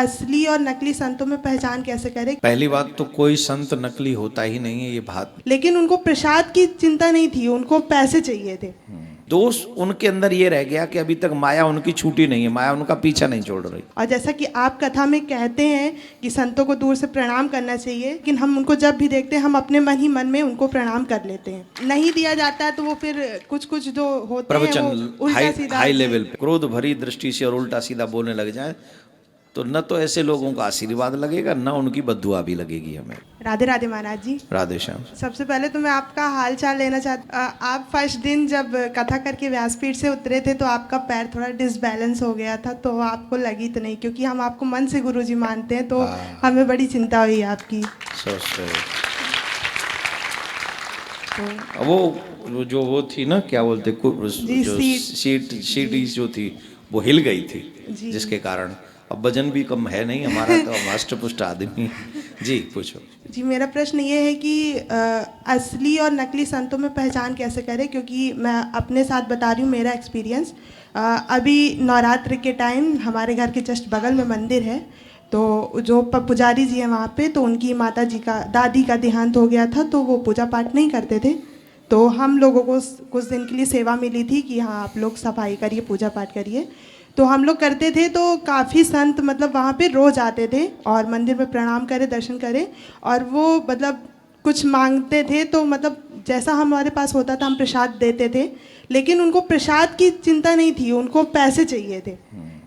असली और नकली संतों में पहचान कैसे करें? पहली बात तो कोई संत नकली होता ही नहीं है, ये बात। लेकिन उनको प्रसाद की चिंता नहीं थी, उनको पैसे चाहिए थे। दोष उनके अंदर ये रह गया कि अभी तक माया उनकी छूटी नहीं है, माया उनका पीछा नहीं छोड़ रही। और जैसा कि आप कथा में कहते हैं कि संतों को दूर से प्रणाम करना चाहिए, लेकिन हम उनको जब भी देखते हैं हम अपने मन ही मन में उनको प्रणाम कर लेते हैं। नहीं दिया जाता है तो वो फिर कुछ कुछ जो होते हैं वो प्रवचन उल्टा सीधा हाई लेवल पे क्रोध भरी दृष्टि से और उल्टा सीधा बोलने लग जाए तो न तो ऐसे लोगों का आशीर्वाद लगेगा, न उनकी बद्दुआ भी लगेगी हमें। राधे राधे महाराज जी। राधे श्याम। सबसे पहले तो मैं आपका हाल चाल लेना चाहती। आप फर्स्ट दिन जब कथा करके व्यासपीठ से उतरे थे तो आपका पैर थोड़ा डिसबैलेंस हो गया था, तो आपको लगी तो नहीं, क्योंकि हम आपको मन से गुरुजी मानते हैं, तो हमें बड़ी चिंता हुई आपकी। वो जो वो थी ना, क्या बोलते जो सीट जो थी वो हिल गई थी, जिसके कारण अब वजन भी कम है नहीं हमारा, तो हम हष्ट-पुष्ट आदमी। जी पूछो। जी मेरा प्रश्न ये है कि असली और नकली संतों में पहचान कैसे करें, क्योंकि मैं अपने साथ बता रही हूँ मेरा एक्सपीरियंस। अभी नवरात्र के टाइम हमारे घर के जस्ट बगल में मंदिर है, तो जो पुजारी जी हैं वहाँ पे, तो उनकी माता जी का दादी का देहांत हो गया था, तो वो पूजा पाठ नहीं करते थे। तो हम लोगों को कुछ दिन के लिए सेवा मिली थी कि हाँ आप लोग सफाई करिए, पूजा पाठ करिए। तो हम लोग करते थे, तो काफ़ी संत मतलब वहाँ पे रोज़ आते थे और मंदिर में प्रणाम करे, दर्शन करे, और वो मतलब कुछ मांगते थे, तो मतलब जैसा हमारे पास होता था हम प्रसाद देते थे, लेकिन उनको प्रसाद की चिंता नहीं थी, उनको पैसे चाहिए थे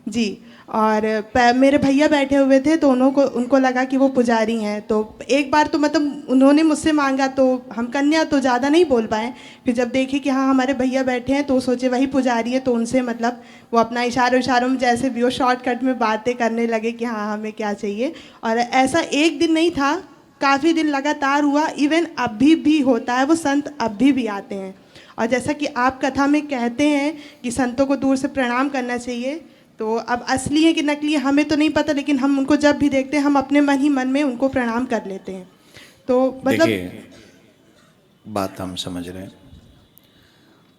जी। और मेरे भैया बैठे हुए थे, तो उनको लगा कि वो पुजारी हैं, तो एक बार तो मतलब उन्होंने मुझसे मांगा, तो हम कन्या तो ज़्यादा नहीं बोल पाए। फिर जब देखे कि हाँ हमारे भैया बैठे हैं, तो सोचे वही पुजारी है, तो उनसे मतलब वो अपना इशारों में जैसे भी वो शॉर्टकट में बातें करने लगे कि हाँ हमें क्या चाहिए। और ऐसा एक दिन नहीं था, काफ़ी दिन लगातार हुआ। इवन अभी भी होता है, वो संत अभी भी आते हैं। और जैसा कि आप कथा में कहते हैं कि संतों को दूर से प्रणाम करना चाहिए, तो अब असली है कि नकली है हमें तो नहीं पता, लेकिन हम उनको जब भी देखते हैं हम अपने मन ही मन में उनको प्रणाम कर लेते हैं। तो मतलब देखिए, बात हम समझ रहे हैं।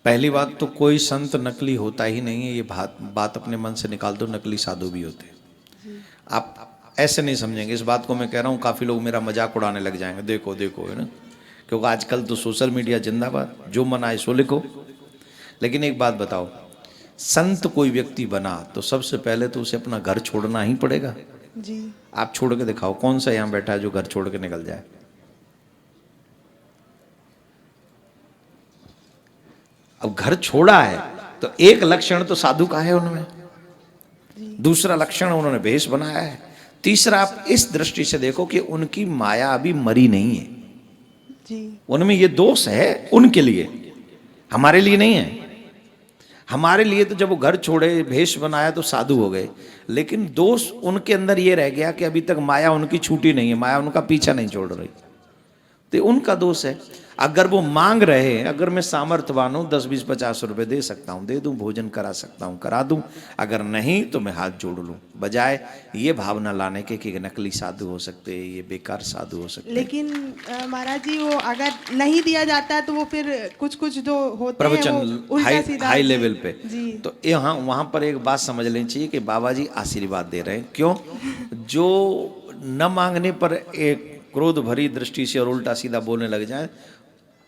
पहली बात तो कोई संत नकली होता ही नहीं है, ये बात अपने मन से निकाल दो। नकली साधु भी होते हैं, आप ऐसे नहीं समझेंगे। इस बात को मैं कह रहा हूँ, काफ़ी लोग मेरा मजाक उड़ाने लग जाएंगे, देखो देखो, है ना, क्योंकि आजकल तो सोशल मीडिया जिंदाबाद, जो मन आए सो लिखो। लेकिन एक बात बताओ, संत कोई व्यक्ति बना तो सबसे पहले तो उसे अपना घर छोड़ना ही पड़ेगा जी। आप छोड़ के दिखाओ, कौन सा यहाँ बैठा है जो घर छोड़ के निकल जाए? अब घर छोड़ा है तो एक लक्षण तो साधु का है उनमें, दूसरा लक्षण उन्होंने भेष बनाया है, तीसरा आप इस दृष्टि से देखो कि उनकी माया अभी मरी नहीं है जी। उनमें ये दोष है उनके लिए, हमारे लिए नहीं है। हमारे लिए तो जब वो घर छोड़े, भेष बनाया, तो साधु हो गए, लेकिन दोष उनके अंदर ये रह गया कि अभी तक माया उनकी छूटी नहीं है, माया उनका पीछा नहीं छोड़ रही, तो उनका दोष है। अगर वो मांग रहे हैं, अगर मैं सामर्थ्यवान हूँ, 10 20 50 रुपए दे सकता हूँ, दे दूं, भोजन करा सकता हूँ, करा दूं, अगर नहीं तो मैं हाथ जोड़ लूं, बजाय ये भावना लाने के कि नकली साधु हो सकते हैं, ये बेकार साधु हो सकते हैं। लेकिन महाराज जी, वो अगर नहीं दिया जाता है तो वो फिर कुछ कुछ जो होते हैं प्रवचन वो उल्टा सीधा हाई लेवल पे जी। तो यहाँ वहां पर एक बात समझ लेनी चाहिए कि बाबा जी आशीर्वाद दे रहे हैं। क्यों? जो न मांगने पर एक क्रोध भरी दृष्टि से और उल्टा सीधा बोलने लग जाए,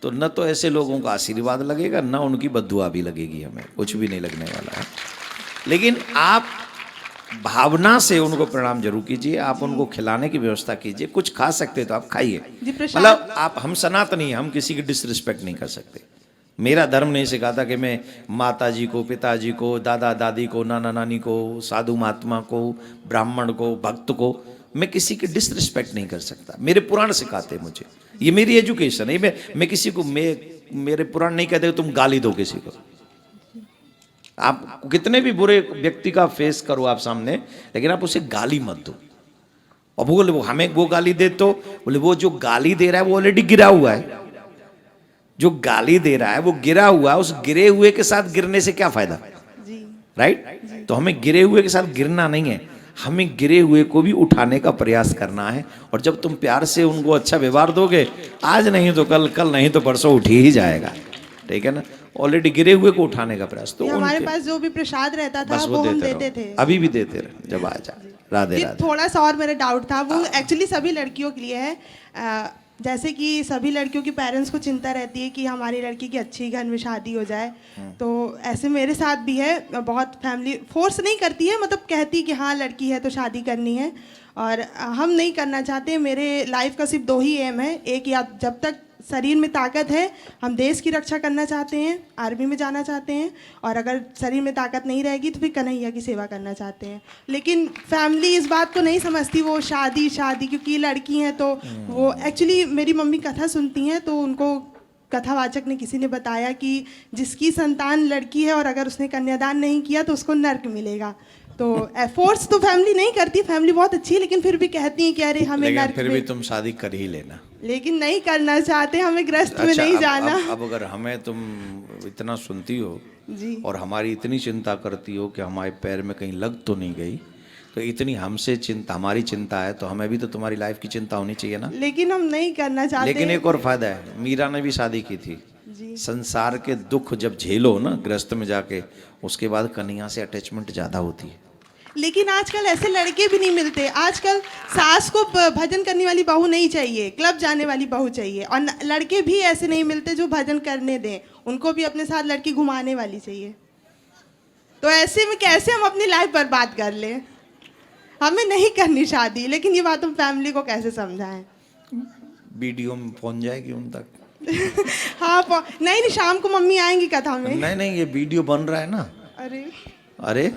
तो न तो ऐसे लोगों का आशीर्वाद लगेगा, न उनकी बद्दुआ भी लगेगी, हमें कुछ भी नहीं लगने वाला है। लेकिन आप भावना से उनको प्रणाम जरूर कीजिए, आप उनको खिलाने की व्यवस्था कीजिए, कुछ खा सकते तो आप खाइए। मतलब आप, हम सनातनी, हम किसी की डिसरिस्पेक्ट नहीं कर सकते। मेरा धर्म नहीं सिखाता कि मैं माता जी को, पिताजी को, दादा दादी को, नाना नानी को, साधु महात्मा को, ब्राह्मण को, भक्त को, मैं किसी की डिसरिस्पेक्ट नहीं कर सकता। मेरे पुराण सिखाते मुझे, ये मेरी एजुकेशन है। मैं किसी को, मेरे पुराण नहीं कहते तुम गाली दो किसी को। आप कितने भी बुरे व्यक्ति का फेस करो आप सामने, लेकिन आप उसे गाली मत दो। और बोले वो हमें वो गाली दे, तो बोले वो जो गाली दे रहा है वो ऑलरेडी गिरा हुआ है, जो गाली दे रहा है वो गिरा हुआ है, उस गिरे हुए के साथ गिरने से क्या फायदा? राइट? तो हमें गिरे हुए के साथ गिरना नहीं है, हमें गिरे हुए को भी उठाने का प्रयास करना है। और जब तुम प्यार से उनको अच्छा व्यवहार दोगे, आज नहीं तो कल, कल नहीं तो परसों उठ ही जाएगा, ठीक है ना। ऑलरेडी गिरे हुए को उठाने का प्रयास। तो हमारे उनके पास जो भी प्रसाद रहता था बस वो हम देते देते रहो। थे। अभी भी देते रहे जब आ जाए। राधे जी, राधे। थोड़ा सा और मेरा डाउट था, वो एक्चुअली सभी लड़कियों के लिए है। जैसे कि सभी लड़कियों के पेरेंट्स को चिंता रहती है कि हमारी लड़की की अच्छी घर में शादी हो जाए, तो ऐसे मेरे साथ भी है। बहुत फैमिली फोर्स नहीं करती है, मतलब कहती कि हाँ लड़की है तो शादी करनी है, और हम नहीं करना चाहते। मेरे लाइफ का सिर्फ 2 ही एम है। एक, या जब तक शरीर में ताकत है हम देश की रक्षा करना चाहते हैं, आर्मी में जाना चाहते हैं, और अगर शरीर में ताकत नहीं रहेगी तो फिर कन्हैया की सेवा करना चाहते हैं। लेकिन फैमिली इस बात को नहीं समझती, वो शादी शादी, क्योंकि लड़की हैं तो वो एक्चुअली मेरी मम्मी कथा सुनती हैं, तो उनको कथावाचक ने किसी ने बताया कि जिसकी संतान लड़की है और अगर उसने कन्यादान नहीं किया तो उसको नर्क मिलेगा। तो फोर्स तो फैमिली नहीं करती, फैमिली बहुत अच्छी है, लेकिन फिर भी कहती है कि अरे हमें लेकिन नर्क फिर में, भी तुम शादी कर ही लेना। लेकिन नहीं करना चाहते, हमें ग्रस्त में अच्छा, नहीं जाना। अब अगर हमें तुम इतना सुनती हो जी, और हमारी इतनी चिंता करती हो कि हमारे पैर में कहीं लग तो नहीं गई, तो इतनी हमसे चिंता, हमारी चिंता है, तो हमें भी तो तुम्हारी लाइफ की चिंता होनी चाहिए ना। लेकिन हम नहीं करना चाहते। लेकिन एक और फायदा है, मीरा ने भी शादी की थी। जी, संसार के दुख जब झेलो ना गृहस्थ में जाके, उसके बाद कन्हैया से अटैचमेंट ज्यादा होती है। लेकिन आजकल ऐसे लड़के भी नहीं मिलते। आजकल सास को भजन करने वाली बहू नहीं चाहिए, क्लब जाने वाली बहू चाहिए, और लड़के भी ऐसे नहीं मिलते जो भजन करने दें, उनको भी अपने साथ लड़की घुमाने वाली चाहिए। तो ऐसे में कैसे हम अपनी लाइफ बर्बाद कर लें? हमें नहीं करनी शादी, लेकिन ये बात हम फैमिली को कैसे समझाएं? वीडियो में पहुंच जाएगी उन तक। हाँ, नहीं नहीं, शाम को मम्मी आएंगी कथा में। नहीं नहीं, ये वीडियो बन रहा है ना। अरे अरे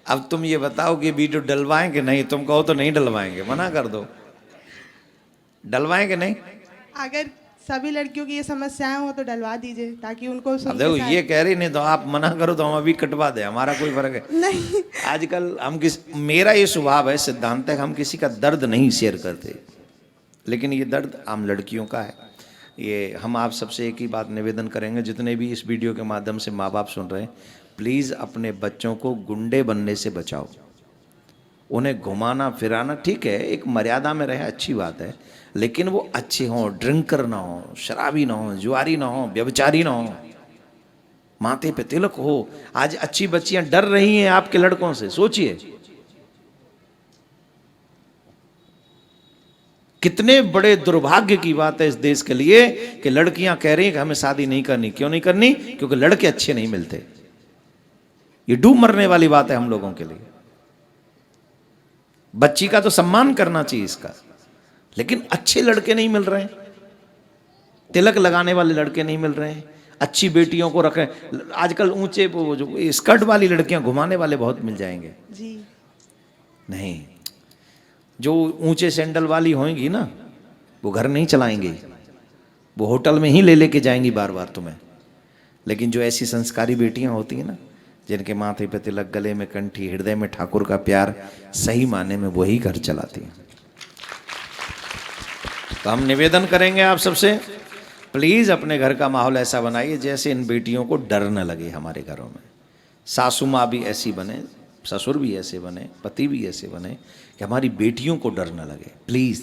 अब तुम ये बताओ कि वीडियो डलवाएं कि नहीं? तुम कहो तो नहीं डलवाएंगे, मना कर दो। डलवाएं कि नहीं? अगर सभी लड़कियों की ये समस्याएं हो तो डलवा दीजिए, ताकि उनको सुन अब के देखो शायद- ये कह रही नहीं, तो आप मना करो तो हम अभी कटवा दें, हमारा कोई फर्क है नहीं। आजकल हम मेरा ये स्वभाव है, सिद्धांत है, हम किसी का दर्द नहीं शेयर करते, लेकिन ये दर्द आम लड़कियों का है। ये हम आप सबसे एक ही बात निवेदन करेंगे, जितने भी इस वीडियो के माध्यम से माँ बाप सुन रहे हैं, प्लीज़ अपने बच्चों को गुंडे बनने से बचाओ। उन्हें घुमाना फिराना ठीक है, एक मर्यादा में रहे, अच्छी बात है, लेकिन वो अच्छे हों, ड्रिंकर ना हो, शराबी ना हो, जुआरी ना हो, व्यभिचारी ना हो, माथे पे तिलक हो। आज अच्छी बच्चियां डर रही हैं आपके लड़कों से, सोचिए कितने बड़े दुर्भाग्य की बात है इस देश के लिए कि लड़कियां कह रही हैं कि हमें शादी नहीं करनी। क्यों नहीं करनी? क्योंकि लड़के अच्छे नहीं मिलते। ये डूब मरने वाली बात है हम लोगों के लिए। बच्ची का तो सम्मान करना चाहिए इसका, लेकिन अच्छे लड़के नहीं मिल रहे हैं, तिलक लगाने वाले लड़के नहीं मिल रहे हैं, अच्छी बेटियों को रखें। आजकल ऊंचे जो स्कर्ट वाली लड़कियां घुमाने वाले बहुत मिल जाएंगे। जी, नहीं, जो ऊंचे सैंडल वाली होंगी ना, वो घर नहीं चलाएंगी, वो होटल में ही ले लेके जाएंगी बार बार तुम्हें। लेकिन जो ऐसी संस्कारी बेटियां होती हैं ना, जिनके माथे पे तिलक, गले में कंठी, हृदय में ठाकुर का प्यार, सही माने में वही घर चलाती हैं। तो हम निवेदन करेंगे आप सबसे, प्लीज़ अपने घर का माहौल ऐसा बनाइए जैसे इन बेटियों को डर न लगे। हमारे घरों में सासू माँ भी ऐसी बने, ससुर भी ऐसे बने, पति भी ऐसे बने कि हमारी बेटियों को डर न लगे, प्लीज़।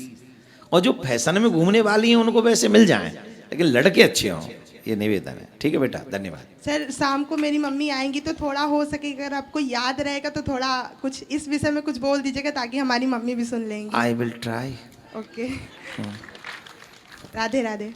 और जो फैशन में घूमने वाली हैं उनको वैसे मिल जाएं, लेकिन लड़के अच्छे हों, ये निवेदन है। ठीक है बेटा, धन्यवाद। सर शाम को मेरी मम्मी आएंगी, तो थोड़ा हो सके अगर आपको याद रहेगा तो थोड़ा कुछ इस विषय में कुछ बोल दीजिएगा, ताकि हमारी मम्मी भी सुन लेंगी। I will try. Okay, Radhe Radhe.